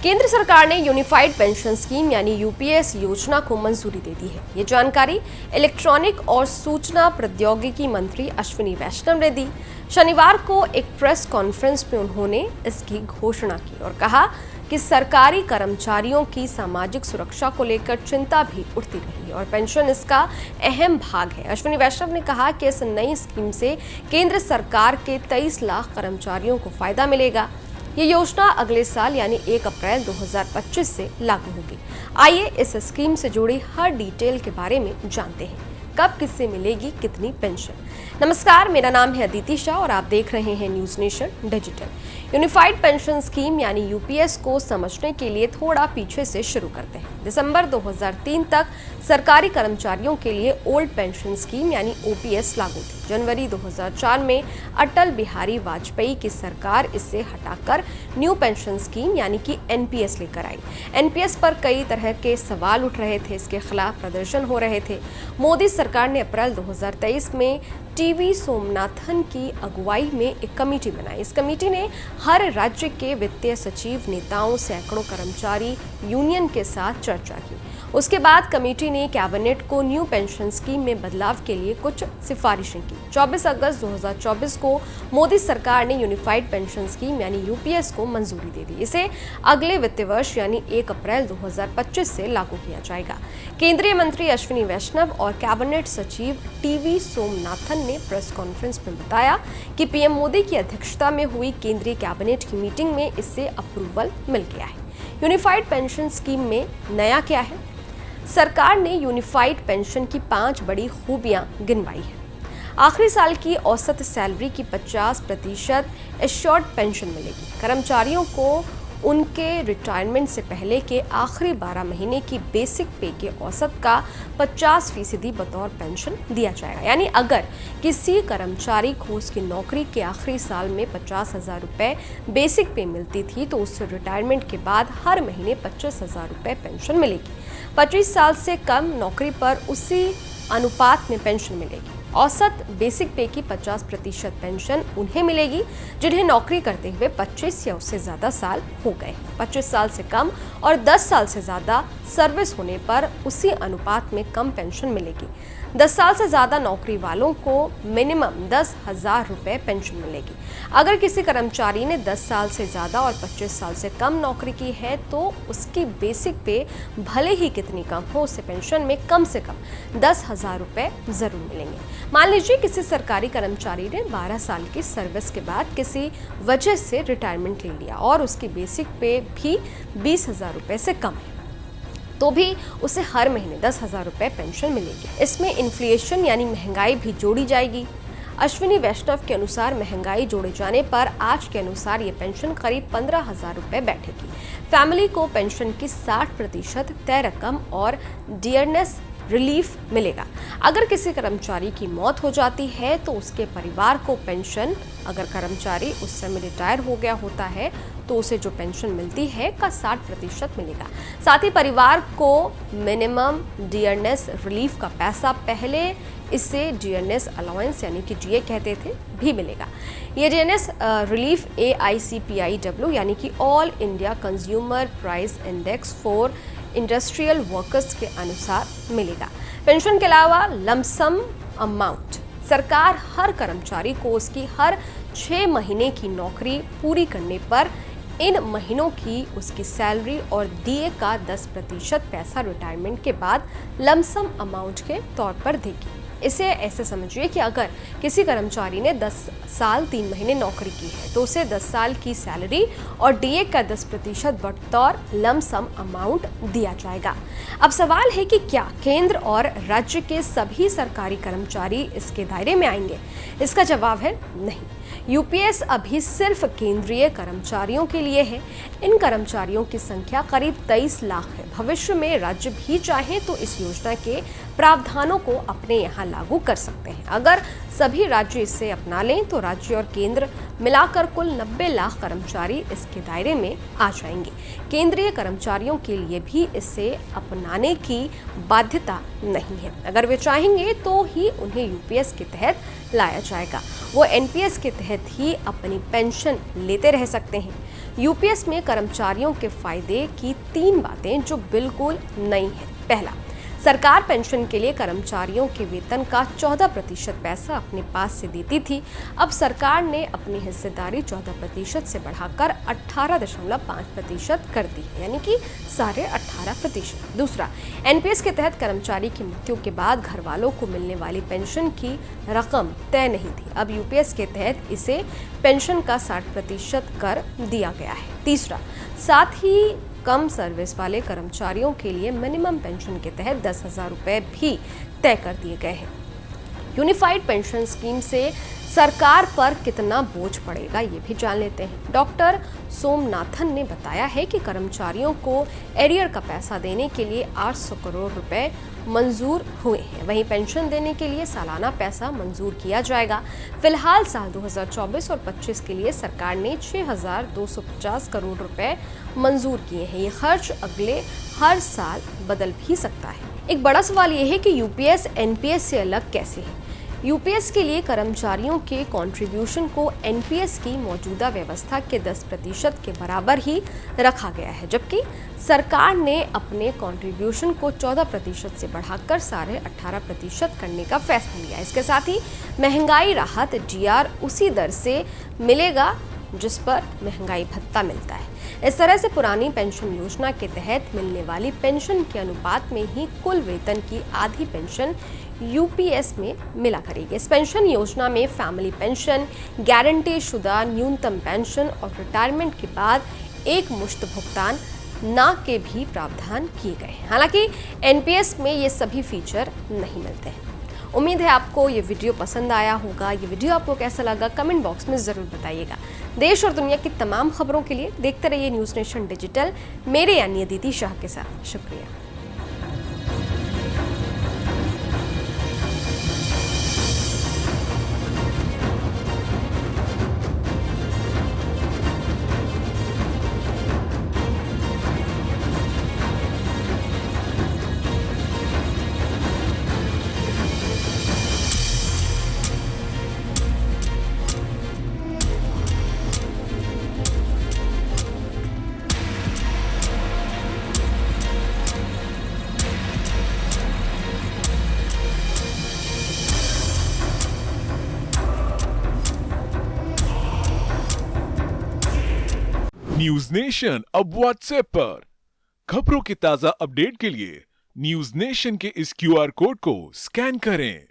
केंद्र सरकार ने यूनिफाइड पेंशन स्कीम यानी यूपीएस योजना को मंजूरी दे दी है। ये जानकारी इलेक्ट्रॉनिक और सूचना प्रौद्योगिकी मंत्री अश्विनी वैष्णव ने दी। शनिवार को एक प्रेस कॉन्फ्रेंस में उन्होंने इसकी घोषणा की और कहा कि सरकारी कर्मचारियों की सामाजिक सुरक्षा को लेकर चिंता भी उठती रही और पेंशन इसका अहम भाग है। अश्विनी वैष्णव ने कहा कि इस नई स्कीम से केंद्र सरकार के 23 लाख कर्मचारियों को फायदा मिलेगा। ये योजना अगले साल यानी 1 अप्रैल 2025 से लागू होगी। आइए इस स्कीम से जुड़ी हर डिटेल के बारे में जानते हैं। कब किससे मिलेगी कितनी पेंशन। नमस्कार, मेरा नाम है अदिति शाह और आप देख रहे हैं news nation digital. Unified pension scheme यानी यूपीएस को समझने के लिए थोड़ा पीछे से शुरू करते हैं। दिसंबर 2003 तक सरकारी कर्मचारियों के लिए ओल्ड पेंशन स्कीम यानी ओपीएस लागू थी। जनवरी 2004 में अटल बिहारी वाजपेयी की सरकार इसे हटाकर न्यू पेंशन स्कीम यानी कि एनपीएस लेकर आई। एनपीएस पर कई तरह के सवाल उठ रहे थे, इसके खिलाफ प्रदर्शन हो रहे थे। मोदी सरकार ने अप्रैल 2023 में टीवी सोमनाथन की अगुवाई में एक कमेटी बनाई। इस कमेटी ने हर राज्य के वित्तीय सचिव, नेताओं, सैकड़ों कर्मचारी यूनियन के साथ चर्चा की। उसके बाद कमेटी ने कैबिनेट को न्यू पेंशन स्कीम में बदलाव के लिए कुछ सिफारिशें की। 24 अगस्त 2024 को मोदी सरकार ने यूनिफाइड पेंशन स्कीम यानी यूपीएस को मंजूरी दे दी। इसे अगले वित्तीय वर्ष यानी 1 अप्रैल 2025 से लागू किया जाएगा। केंद्रीय मंत्री अश्विनी वैष्णव और कैबिनेट सचिव टीवी सोमनाथन ने प्रेस कॉन्फ्रेंस में बताया कि पीएम मोदी की अध्यक्षता में हुई केंद्रीय कैबिनेट की मीटिंग में इससे अप्रूवल मिल गया है। यूनिफाइड पेंशन स्कीम में नया क्या है? सरकार ने यूनिफाइड पेंशन की 5 बड़ी खूबियां गिनवाई है। आखिरी साल की औसत सैलरी की 50% एश्योर्ड पेंशन मिलेगी। कर्मचारियों को उनके रिटायरमेंट से पहले के आखिरी 12 महीने की बेसिक पे के औसत का 50% बतौर पेंशन दिया जाएगा। यानी अगर किसी कर्मचारी को उसकी नौकरी के आखिरी साल में 50,000 रुपये बेसिक पे मिलती थी तो उससे रिटायरमेंट के बाद हर महीने 25,000 रुपये पेंशन मिलेगी। 25 साल से कम नौकरी पर उसी अनुपात में पेंशन मिलेगी। औसत बेसिक पे की 50% पेंशन उन्हें मिलेगी जिन्हें नौकरी करते हुए 25 या उससे ज़्यादा साल हो गए। 25 साल से कम और 10 साल से ज़्यादा सर्विस होने पर उसी अनुपात में कम पेंशन मिलेगी। 10 साल से ज़्यादा नौकरी वालों को मिनिमम 10,000 रुपये पेंशन मिलेगी। अगर किसी कर्मचारी ने 10 साल से ज़्यादा और 25 साल से कम नौकरी की है तो उसकी बेसिक पे भले ही कितनी कम हो, उसे पेंशन में कम से कम 10,000 रुपये ज़रूर मिलेंगे। मान लीजिए किसी सरकारी कर्मचारी ने 12 साल की सर्विस के बाद किसी वजह से रिटायरमेंट ले लिया और उसकी बेसिक पे भी 20,000 रुपये से कम है तो भी उसे हर महीने 10,000 रुपये पेंशन मिलेगी। इसमें इन्फ्लेशन यानी महंगाई भी जोड़ी जाएगी। अश्विनी वैष्णव के अनुसार महंगाई जोड़े जाने पर आज के अनुसार ये पेंशन करीब 15,000 रुपये बैठेगी। फैमिली को पेंशन की 60% तय रकम और डियरनेस रिलीफ मिलेगा। अगर किसी कर्मचारी की मौत हो जाती है तो उसके परिवार को पेंशन, अगर कर्मचारी उस समय रिटायर हो गया होता है तो उसे जो पेंशन मिलती है का 60% मिलेगा। साथ ही परिवार को मिनिमम डियरनेस रिलीफ का पैसा, पहले इसे डियरनेस अलाउंस यानी कि डीए कहते थे, भी मिलेगा। ये डियरनेस रिलीफ AICPIW यानी कि all India consumer price index for industrial workers के अनुसार मिलेगा। पेंशन के अलावा लमसम अमाउंट सरकार हर कर्मचारी को उसकी हर 6 महीने की नौकरी पूरी करने पर इन महीनों की उसकी सैलरी और डीए का 10% पैसा रिटायरमेंट के बाद लमसम अमाउंट के तौर पर देगी। इसे ऐसे समझिए कि अगर किसी कर्मचारी ने 10 साल 3 महीने नौकरी की है तो उसे 10 साल की सैलरी और डीए का 10% बतौर लमसम अमाउंट दिया जाएगा। अब सवाल है कि क्या केंद्र और राज्य के सभी सरकारी कर्मचारी इसके दायरे में आएंगे? इसका जवाब है नहीं। यूपीएस अभी सिर्फ केंद्रीय कर्मचारियों के लिए है। इन कर्मचारियों की संख्या करीब 23 लाख है। भविष्य में राज्य भी चाहे तो इस योजना के प्रावधानों को अपने यहाँ लागू कर सकते हैं। अगर सभी राज्य इसे अपना लें तो राज्य और केंद्र मिलाकर कुल 90 लाख कर्मचारी इसके दायरे में आ जाएंगे। केंद्रीय कर्मचारियों के लिए भी इसे अपनाने की बाध्यता नहीं है। अगर वे चाहेंगे तो ही उन्हें यूपीएस के तहत लाया जाएगा। वो एनपीएस के तहत ही अपनी पेंशन लेते रह सकते हैं। यूपीएस में कर्मचारियों के फायदे की 3 बातें जो बिल्कुल नई हैं। पहला, सरकार पेंशन के लिए कर्मचारियों के वेतन का 14% पैसा अपने पास से देती थी। अब सरकार ने अपनी हिस्सेदारी 14% से बढ़ाकर 18.5% कर दी है, यानी कि 18.5%। दूसरा, एनपीएस के तहत कर्मचारी की मृत्यु के बाद घर वालों को मिलने वाली पेंशन की रकम तय नहीं थी। अब यूपीएस के तहत इसे पेंशन का 60% कर दिया गया है। तीसरा, साथ ही कम सर्विस वाले कर्मचारियों के लिए मिनिमम पेंशन के तहत 10,000 रुपए भी तय कर दिए गए हैं। यूनिफाइड पेंशन स्कीम से सरकार पर कितना बोझ पड़ेगा, ये भी जान लेते हैं। डॉक्टर सोमनाथन ने बताया है कि कर्मचारियों को एरियर का पैसा देने के लिए 800 करोड़ रुपए मंजूर हुए हैं। वहीं पेंशन देने के लिए सालाना पैसा मंजूर किया जाएगा। फिलहाल साल 2024 और 25 के लिए सरकार ने 6,250 करोड़ रुपए मंजूर किए हैं। ये खर्च अगले हर साल बदल भी सकता है। एक बड़ा सवाल ये है कि यूपीएस एनपीएस से अलग कैसे है। यूपीएस के लिए कर्मचारियों के कंट्रीब्यूशन को एनपीएस की मौजूदा व्यवस्था के 10% के बराबर ही रखा गया है, जबकि सरकार ने अपने कंट्रीब्यूशन को 14% से बढ़ाकर 18.5% करने का फैसला लिया। इसके साथ ही महंगाई राहत डीआर उसी दर से मिलेगा जिस पर महंगाई भत्ता मिलता है। इस तरह से पुरानी पेंशन योजना के तहत मिलने वाली पेंशन के अनुपात में ही कुल वेतन की आधी पेंशन यूपीएस में मिला करेगी। इस पेंशन योजना में फैमिली पेंशन, गारंटी शुदा न्यूनतम पेंशन और रिटायरमेंट के बाद एक मुश्त भुगतान ना के भी प्रावधान किए गए हैं। हालांकि एनपीएस में ये सभी फीचर नहीं मिलते हैं। उम्मीद है आपको ये वीडियो पसंद आया होगा। ये वीडियो आपको कैसा लगा कमेंट बॉक्स में ज़रूर बताइएगा। देश और दुनिया की तमाम खबरों के लिए देखते रहिए न्यूज़ नेशन डिजिटल, मेरे यानी अदिति शाह के साथ। शुक्रिया। न्यूज नेशन अब व्हाट्सएप पर खबरों के ताजा अपडेट के लिए न्यूज नेशन के इस क्यूआर कोड को स्कैन करें